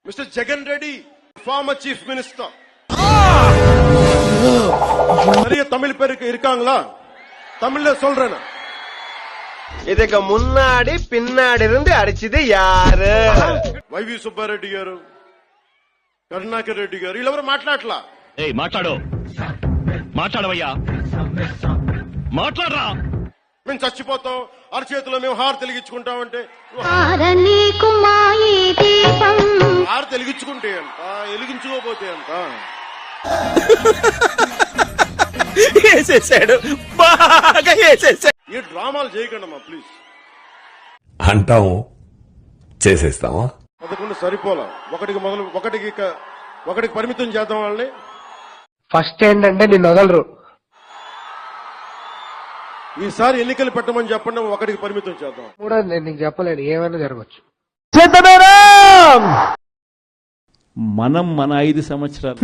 Mr. Jagan Reddy, former chief minister. நிறைய தமிழ் பேருக்கு இருக்காங்களா? தமிழ்ல சொல்றேன். இதுக்கு முன்னாடி பின்னாடி இருந்து அடிச்சது யாரு? వైవి సుబ్బారెడ్డి గారు, కరుణాకర్ రెడ్డి గారు వీళ్ళెవరు మాట్లాడలా. ఏయ్ మాట్లాడు, మాట్లాడవయ్యా, మాట్లాడరా. మేము చచ్చిపోతాం, అరచేతిలో మేము హారు తెలిగించుకుంటామంటే హారు తెలిగించుకుంటే అంత, వెలిగించుకోపోతే అంత. వేసేసాడు, బాగా వేసేసాడు. ఈ డ్రామాలు చేయకండమ్మా ప్లీజ్. అంటాము చేసేస్తామా? 11 సరిపోలా, ఒకటికి పరిమితం చేద్దాం వాళ్ళని. ఫస్ట్ ఏంటంటే నిన్ను వదలరు. ఈసారి ఎన్నికలు పెట్టమని చెప్పండి, ఒకటికి పరిమితం చేద్దాం. కూడా నేను నీకు చెప్పలేను, ఏమైనా జరగచ్చు. మనం మన 5 సంవత్సరాలు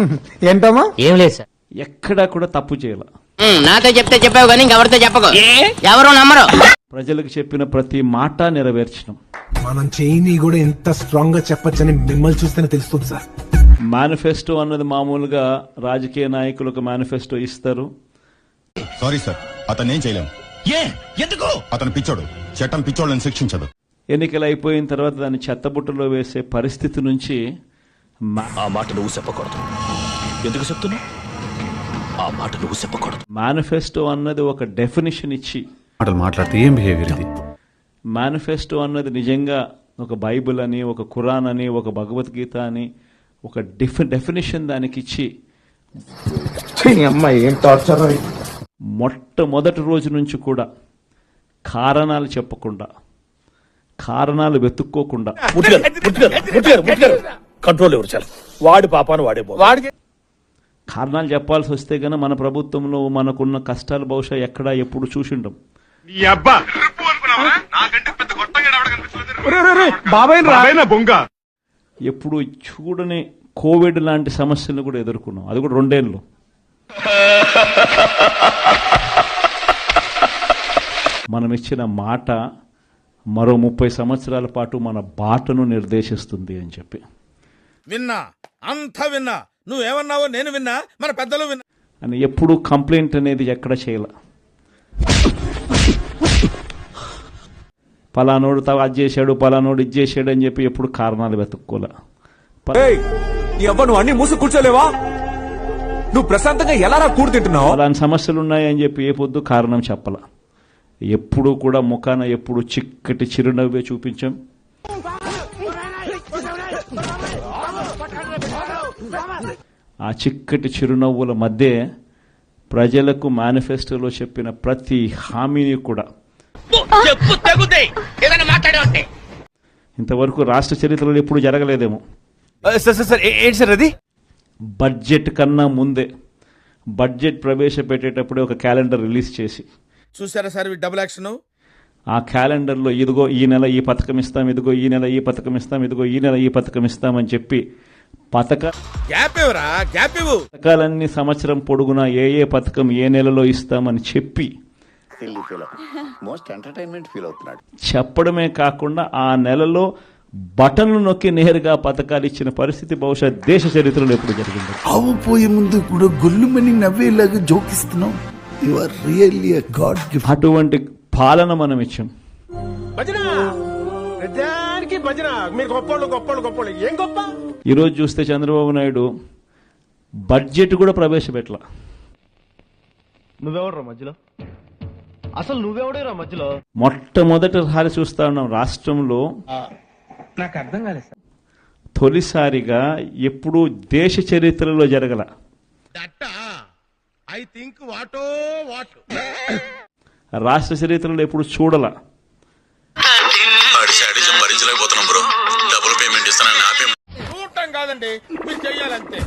ఏంటమ్మా? ఏం లేదు సార్, ఎక్కడా కూడా తప్పు చేయాల. నాతో చెప్తే చెప్పావు కానీ ఇంకెవరితో చెప్పకు, ఎవరు నమ్మరు. ప్రజలకు చెప్పిన ప్రతి మాట నెరవేర్చడం. మనం చేయని కూడా ఎంత స్ట్రాంగ్ గా చెప్పొచ్చని మిమ్మల్ని చూస్తేనే తెలుస్తుంది సార్. మేనిఫెస్టో అన్నది మామూలుగా రాజకీయ నాయకులకు మేనిఫెస్టో ఇస్తారు. సారీ సార్, అతను ఏం చేయలేం. ఎందుకు? అతను పిచ్చోడు, చట్టం పిచ్చోళ్ళని శిక్షించదు. ఎన్నికలు అయిపోయిన తర్వాత దాన్ని చెత్తబుట్టలో వేసే పరిస్థితి నుంచి ఆ మాట నువ్వు చెప్పకూడదు. ఎందుకు చెప్తున్నావు? ఆ మాట నువ్వు చెప్పకూడదు. మేనిఫెస్టో అన్నది ఒక డెఫినిషన్ ఇచ్చి మాట్లాడితే ఏం బిహేవియర్ ఇది? మేనిఫెస్టో అన్నది నిజంగా ఒక బైబిల్ అని, ఒక ఖురాన్ అని, ఒక భగవద్గీత అని ఒక డెఫినిషన్ దానికి ఇచ్చి మొట్టమొదటి రోజు నుంచి కూడా కారణాలు చెప్పకుండా, కారణాలు వెతుక్కోకుండా కంట్రోల్ ఎవరు చాలు, వాడి పాపాను వాడే వాడికి కారణాలు చెప్పాల్సి వస్తే గన మన ప్రభుత్వంలో మనకున్న కష్టాలు బహుశా ఎక్కడా ఎప్పుడు చూసిండం. ఎప్పుడు చూడని కోవిడ్ లాంటి సమస్యలను కూడా ఎదుర్కొన్నాం, అది కూడా 2 ఏళ్ళు. మనం ఇచ్చిన మాట మరో 30 సంవత్సరాల పాటు మన బాటను నిర్దేశిస్తుంది అని చెప్పి విన్నా, అంతా విన్నా. నువ్వేమన్నావో నేను విన్నా, మన పెద్దలు విన్నా అని ఎప్పుడు కంప్లైంట్ అనేది ఎక్కడ చేయాల. పలానోడు అది చేశాడు, పలానోడు ఇది చేశాడు అని చెప్పి ఎప్పుడు కారణాలు వెతుక్కోలే. నువ్వు అన్ని మూసు కూర్చోలేవా? నువ్వు ప్రశాంతంగా ఎలా కూడు తింటున్నావు? అలాంటి సమస్యలు ఉన్నాయని చెప్పి ఏ పొద్దు కారణం చెప్పాల. ఎప్పుడు కూడా ముఖాన ఎప్పుడు చిక్కటి చిరునవ్వే చూపించాం. ఆ చిక్కటి చిరునవ్వుల మధ్య ప్రజలకు మేనిఫెస్టోలో చెప్పిన ప్రతి హామీని కూడా ఇంతవరకు రాష్ట్ర చరిత్రలో ఎప్పుడు జరగలేదేమో. ఏంటి సార్ అది? బడ్జెట్ కన్నా ముందే బడ్జెట్ ప్రవేశపెట్టేటప్పుడే ఒక క్యాలెండర్ రిలీజ్ చేసి, చూసారా సార్ డబుల్ యాక్షన్? ఆ క్యాలెండర్లో ఇదిగో ఈ నెల ఈ పథకం ఇస్తాం, ఇదిగో ఈ నెల ఈ పథకం ఇస్తాం, ఇదిగో ఈ నెల ఈ పథకం ఇస్తామని చెప్పి పథకాలన్నీ సంవత్సరం పొడుగునా ఏ పథకం ఏ నెలలో ఇస్తామని చెప్పి చెప్పడమే కాకుండా ఆ నెలలో బటన్లు నొక్కి నేరుగా పథకాలు ఇచ్చిన పరిస్థితి బహుశా దేశ చరిత్రలో ఎప్పుడు జరిగింది. ఆవు పోయే ముందు కూడా గొల్లుమని నవ్వేలాగా జోకిస్తున్నావు. You are really a god gift. అటువంటి పాలన మనం ఇచ్చాం. ఈరోజు చూస్తే చంద్రబాబు నాయుడు బడ్జెట్ కూడా ప్రవేశపెట్టలా. నువ్వెవడరా మధ్యలో? అసలు నువ్వెవడేరా మధ్యలో? మొట్టమొదటిసారి చూస్తా ఉన్నాం రాష్ట్రంలో, నాకు అర్థం కాలేదు సార్, తొలిసారిగా ఎప్పుడు దేశ చరిత్రలో జరగల, రాష్ట్ర చరిత్రలో ఎప్పుడు చూడల. భరించలేకపోతున్నాం బ్రో, డబుల్ పేమెంట్ ఇస్తానని కాదండి, మీరు చెయ్యాలంతే.